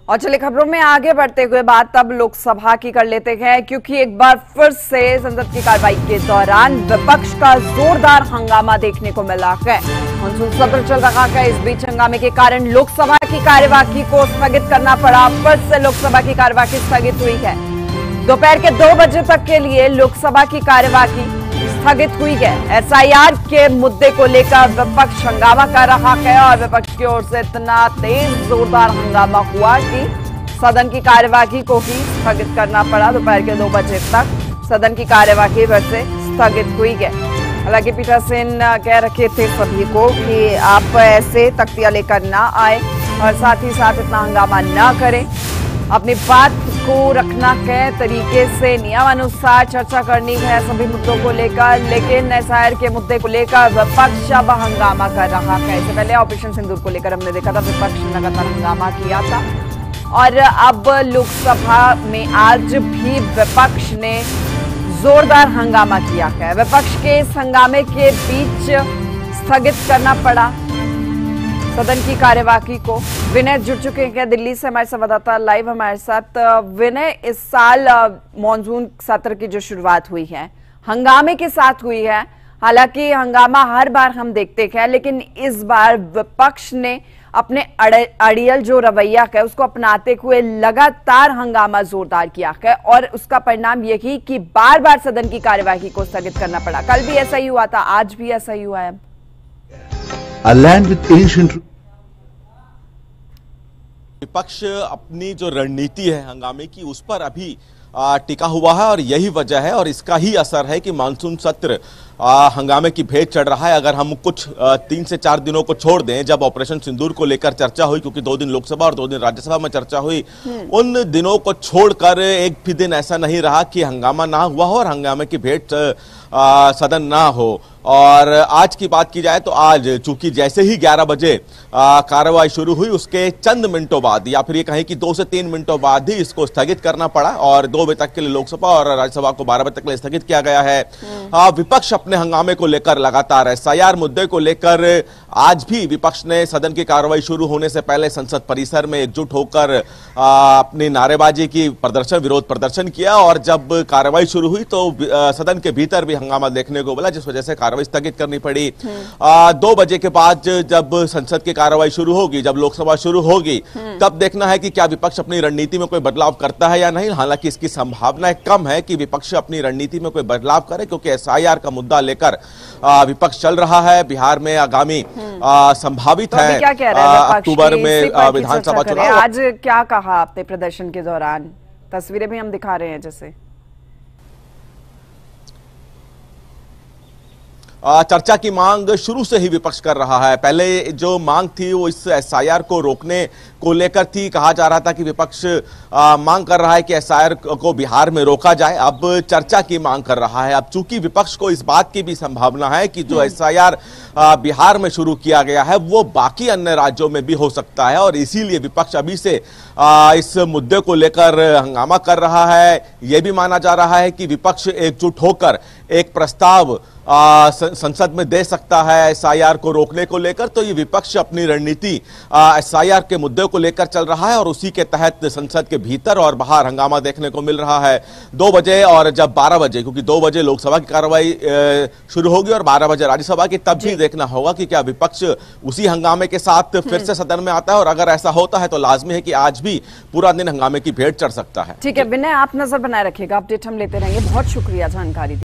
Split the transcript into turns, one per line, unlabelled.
और चलिए खबरों में आगे बढ़ते हुए बात तब लोकसभा की कर लेते हैं, क्योंकि एक बार फिर से संसद की कार्रवाई के दौरान विपक्ष का जोरदार हंगामा देखने को मिला है। मानसून सत्र चल रहा है, इस बीच हंगामे के कारण लोकसभा की कार्यवाही को स्थगित करना पड़ा। फिर से लोकसभा की कार्यवाही स्थगित हुई है। दोपहर के 2 बजे तक के लिए लोकसभा की कार्यवाही स्थगित हुई है। एसआईआर के मुद्दे को लेकर विपक्ष हंगामा कर रहा है और विपक्ष की ओर से इतना तेज जोरदार हंगामा हुआ कि सदन की कार्यवाही को ही स्थगित करना पड़ा। दोपहर के 2 बजे तक सदन की कार्यवाही फिर से स्थगित हुई है। हालांकि पीठासीन कह रखे थे सभी को कि आप ऐसे तख्तिया लेकर ना आए और साथ ही साथ इतना हंगामा ना करें, अपनी बात को रखना के तरीके से नियमानुसार चर्चा करनी है सभी मुद्दों को लेकर। लेकिन एसआईआर के मुद्दे को लेकर विपक्ष अब हंगामा कर रहा है। इससे पहले ऑपरेशन सिंदूर को लेकर हमने देखा था विपक्ष ने लगातार हंगामा किया था और अब लोकसभा में आज भी विपक्ष ने जोरदार हंगामा किया है। विपक्ष के इस हंगामे के बीच स्थगित करना पड़ा सदन की कार्यवाही को। विनय जुड़ चुके हैं दिल्ली से, हमारे संवाददाता लाइव हमारे साथ। विनय, इस साल मॉनसून सत्र की जो शुरुआत हुई है हंगामे के साथ हुई है। हालांकि हंगामा हर बार हम देखते हैं, लेकिन इस बार विपक्ष ने अपने अड़ियल जो रवैया है उसको अपनाते हुए लगातार हंगामा जोरदार किया है और उसका परिणाम यही कि बार बार सदन की कार्यवाही को स्थगित करना पड़ा। कल भी ऐसा ही हुआ था, आज भी ऐसा ही हुआ है।
A land with ancient...
विपक्ष अपनी जो रणनीति है हंगामे की उस पर अभी टिका हुआ है और यही वजह है और इसका ही असर है कि मानसून सत्र हंगामे की भेंट चढ़ रहा है। अगर हम कुछ 3 से 4 दिनों को छोड़ दें जब ऑपरेशन सिंदूर को लेकर चर्चा हुई, क्योंकि 2 दिन लोकसभा और 2 दिन राज्यसभा में चर्चा हुई, उन दिनों को छोड़कर एक भी दिन ऐसा नहीं रहा कि हंगामा ना हुआ हो और हंगामे की भेंट सदन ना हो। और आज की बात की जाए तो आज चूंकि जैसे ही 11 बजे कार्रवाई शुरू हुई उसके चंद मिनटों बाद या फिर ये कहें कि 2 से 3 मिनटों बाद ही इसको स्थगित करना पड़ा और 2 बजे तक के लिए लोकसभा और राज्यसभा को 12 बजे तक के लिए स्थगित किया गया है। विपक्ष अपने हंगामे को लेकर लगातार एसआईआर मुद्दे को लेकर आज भी विपक्ष ने सदन की कार्रवाई शुरू होने से पहले संसद परिसर में एकजुट होकर अपनी नारेबाजी की विरोध प्रदर्शन किया और जब कार्रवाई शुरू हुई तो सदन के भीतर भी हंगामा देखने को मिला, जिस वजह से कार्रवाई स्थगित करनी पड़ी। 2 बजे के बाद जब संसद की कार्रवाई शुरू होगी, जब लोकसभा शुरू होगी, तब देखना है कि क्या विपक्ष अपनी रणनीति में कोई बदलाव करता है या नहीं। हालांकि इसकी संभावना कम है कि विपक्ष अपनी रणनीति में कोई बदलाव करे, क्योंकि एसआईआर का मुद्दा लेकर विपक्ष चल रहा है। बिहार में आगामी संभावित है अक्टूबर में विधानसभा चुनाव।
आज क्या कहा आपने प्रदर्शन के दौरान? तस्वीरें भी हम दिखा रहे हैं जैसे
चर्चा की मांग शुरू से ही विपक्ष कर रहा है। पहले जो मांग थी वो इस एसआईआर को रोकने को लेकर थी। कहा जा रहा था कि विपक्ष मांग कर रहा है कि एसआईआर को बिहार में रोका जाए। अब चर्चा की मांग कर रहा है। अब चूंकि विपक्ष को इस बात की भी संभावना है कि जो एसआईआर बिहार में शुरू किया गया है वो बाकी अन्य राज्यों में भी हो सकता है और इसीलिए विपक्ष अभी से इस मुद्दे को लेकर हंगामा कर रहा है। यह भी माना जा रहा है कि विपक्ष एकजुट होकर एक प्रस्ताव संसद में दे सकता है एसआईआर को रोकने को लेकर। तो ये विपक्ष अपनी रणनीति एसआईआर के मुद्दे को लेकर चल रहा है और उसी के तहत संसद के भीतर और बाहर हंगामा देखने को मिल रहा है। 2 बजे और जब 12 बजे, क्योंकि 2 बजे लोकसभा की कार्रवाई शुरू होगी और 12 बजे राज्यसभा की, तब भी देखना होगा कि क्या विपक्ष उसी हंगामे के साथ फिर से सदन में आता है और अगर ऐसा होता है तो लाजमी है कि आज भी पूरा दिन हंगामे की भेंट चढ़ सकता है।
ठीक है विनय, आप नजर बनाए रखिएगा, अपडेट हम लेते रहेंगे। बहुत शुक्रिया जानकारी